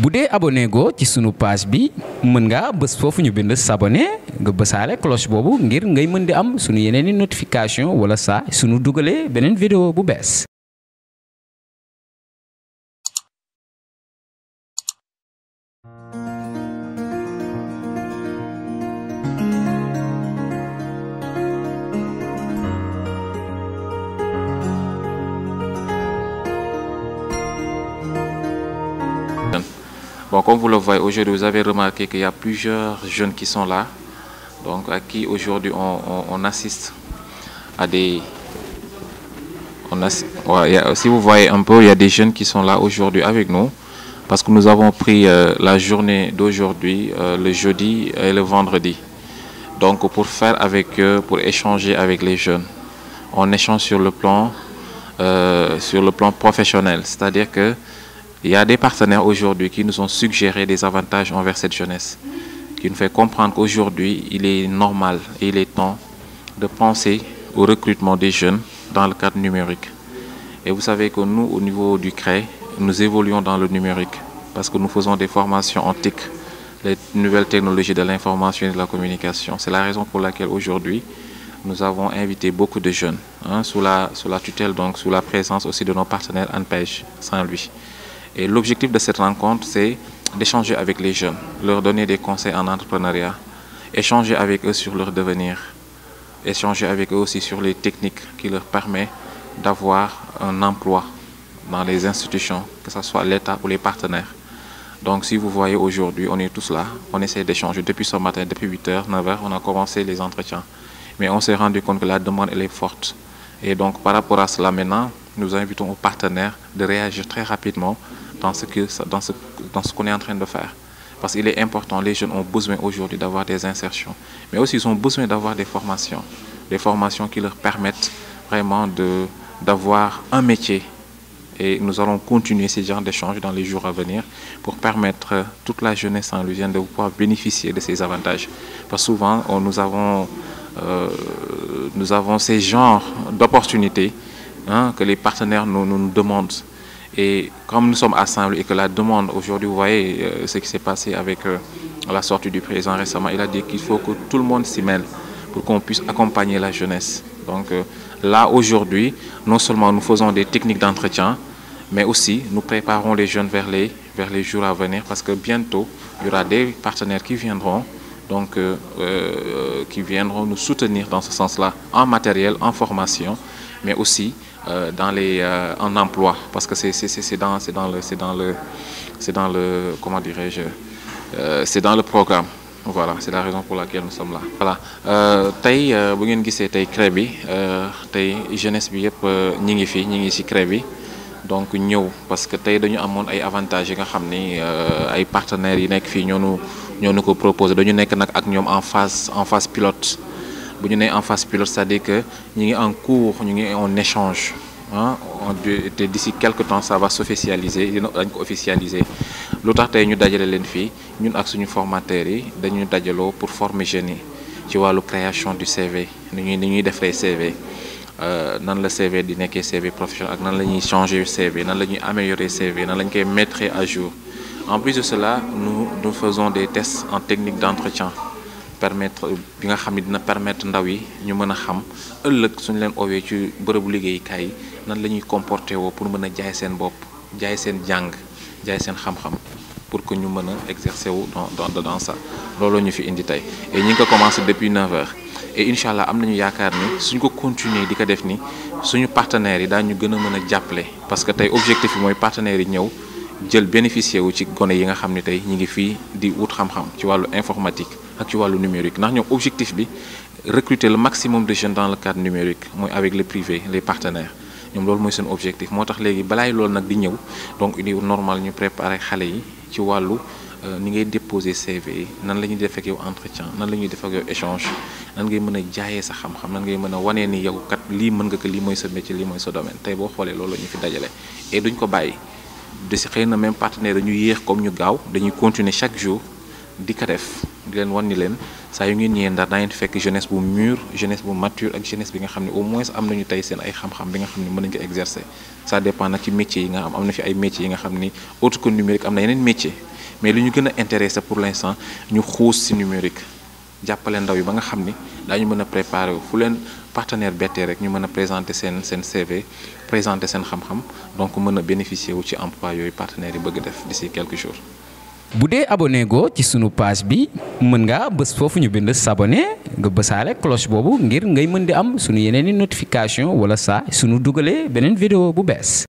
bu dee abonné go ci sunu page bi mën nga bës foofu ñu bind s'abonner nga bësaale cloche boobu ngir ngay mën di am sunu yeneeni notification wala saa sunu dugalee beneen vidéo bu bees. Bon, comme vous le voyez aujourd'hui, vous avez remarqué qu'il y a plusieurs jeunes qui sont là, donc à qui aujourd'hui on assiste à des... si vous voyez un peu, il y a des jeunes qui sont là aujourd'hui avec nous, parce que nous avons pris la journée d'aujourd'hui, le jeudi et le vendredi, donc pour faire avec eux, pour échanger avec les jeunes. On échange sur le plan professionnel, c'est-à-dire que il y a des partenaires aujourd'hui qui nous ont suggéré des avantages envers cette jeunesse, qui nous fait comprendre qu'aujourd'hui, il est normal et il est temps de penser au recrutement des jeunes dans le cadre numérique. Et vous savez que nous, au niveau du CREI, nous évoluons dans le numérique parce que nous faisons des formations en TIC, les nouvelles technologies de l'information et de la communication. C'est la raison pour laquelle aujourd'hui, nous avons invité beaucoup de jeunes, sous la tutelle, donc sous la présence aussi de nos partenaires ANPEJ Saint-Louis. Et l'objectif de cette rencontre, c'est d'échanger avec les jeunes, leur donner des conseils en entrepreneuriat, échanger avec eux sur leur devenir, échanger avec eux aussi sur les techniques qui leur permettent d'avoir un emploi dans les institutions, que ce soit l'État ou les partenaires. Donc si vous voyez aujourd'hui, on est tous là, on essaie d'échanger depuis ce matin, depuis 8h, 9h, on a commencé les entretiens. Mais on s'est rendu compte que la demande, elle est forte. Et donc par rapport à cela maintenant, nous invitons aux partenaires de réagir très rapidement dans ce qu'on est en train de faire. Parce qu'il est important, les jeunes ont besoin aujourd'hui d'avoir des insertions, mais aussi ils ont besoin d'avoir des formations qui leur permettent vraiment d'avoir un métier. Et nous allons continuer ces genres d'échanges dans les jours à venir pour permettre toute la jeunesse saint-louisienne de pouvoir bénéficier de ces avantages. Parce que souvent, nous avons ces genres d'opportunités que les partenaires nous demandent. Et comme nous sommes à Saint-Louis et que la demande aujourd'hui, vous voyez ce qui s'est passé avec la sortie du président récemment, il a dit qu'il faut que tout le monde s'y mêle pour qu'on puisse accompagner la jeunesse. Donc là aujourd'hui, non seulement nous faisons des techniques d'entretien, mais aussi nous préparons les jeunes vers les jours à venir parce que bientôt, il y aura des partenaires qui viendront nous soutenir dans ce sens-là, en matériel, en formation, mais aussi en emploi, parce que c'est dans le programme. Voilà, c'est la raison pour laquelle nous sommes là. Voilà, tey bu ngeen gisee tey CREI bi tey jeunesse bi yëpp ñi ngi ci CREI bi donc ñëw parce que tey dañu amoon ay avantages yi nga xam ni ay partenaires yi nekk fii ñoo ko proposé dañu nekk nag ak ñoom en phase pilote. Bu ñu nee en phase pilote, c'est-à-dire que ñu ngi en cours, ñu ngi en échange te d'ici quelque temps ça va s'officialiser, dañ ko officialiser. Lu tax tey ñu dajale leen fii ñun ak suñu formateurs yi dañu dajaloo pour former jeunes yi ci wàllu création du CV ni ñuy defee CV nan la CV di nekkee CV professionnel ak nan la ñuy changer CV nan la ñuy améliorer CV nan la ñu koy mettre à jour. En plus de cela, nous faisons des tests en technique d'entretien. Bi nga xam ne dina permettre ndaw yi ñu mën a xam ëllëg suñu leen owee ci bërëbu liggéeyukaay yi nan la ñuy comporté woo pour mën a jaay seen bopp jaay seen jàng jaay seen xam-xam pour que ñu mën a exercer wu dans ça loolu ñu fi indi tey et ñi ngi ko commencé depuis 9h et incha allah am nañu yaakaar ni suñ ko continuer di ko def ni suñu partenaires yi daañu gën a mën a jàppale parce que tey objectif bi mooy partenaires yi ñëw jël bénéficier wu ci gone yi nga xam ne tey ñi ngi fii di wut xam-xam ci wàllu informatique ak ci wàllu numérique ndax ñoom objectif bi recruter le maximum de jeunes dans le cadre numérique mooy avec le privé les partenaires ñoom loolu mooy seen objectif moo tax léegi balaay loolu nag di ñëw donc il est normal ñu préparer xale yi ci wàllu ni ngay déposer CV nan la ñuy def ak yow entretien nan la ñuy def ak yow échange nan ngay mën a jaayee sa xam-xam nan ngay mën a wanee ni yow kat lii mën nga ko lii mooy sa métier lii mooy sa domaine tey boo xoolee loolu la ñu fi dajale et duñ ko bàyyi de si xëy na même partenaire dañu yéex comme ñu gaaw dañuy continuer chaque jour di ko def di leen wan ni leen saa yu ngeen ñëwee Ndar daa ngeen fekk jeunesse bu mûre jeunesse bu mature ak jeunesse bi nga xam ne au moins am nañu tey seen ay xam-xam bi nga xam ne mën nañu ko exercer ça dépend nag ci métiers yi nga am na fi ay métiers yi nga xam ni autre que numérique am na yeneen métier mais li ñu gën a intéressé pour l'instant ñu xuus ci numérique jàppale ndaw yi ba nga xam ni daañu mën a préparer fu leen partenaire bettee rek ñu mën a présenter seen CV présenter seen xam-xam donc mën a bénéficier wu ci emploi yooyu partenaires yi bëgg def d'ici quelques jours. bu dee abonné go ci sunu page bi mën ngaa bës foofu ñu bind s'abonner nga bësaale cloche boobu ngir ngay mën di am sunu yeneen i notification wala saa sunu dugalee beneen vidéo bu bees.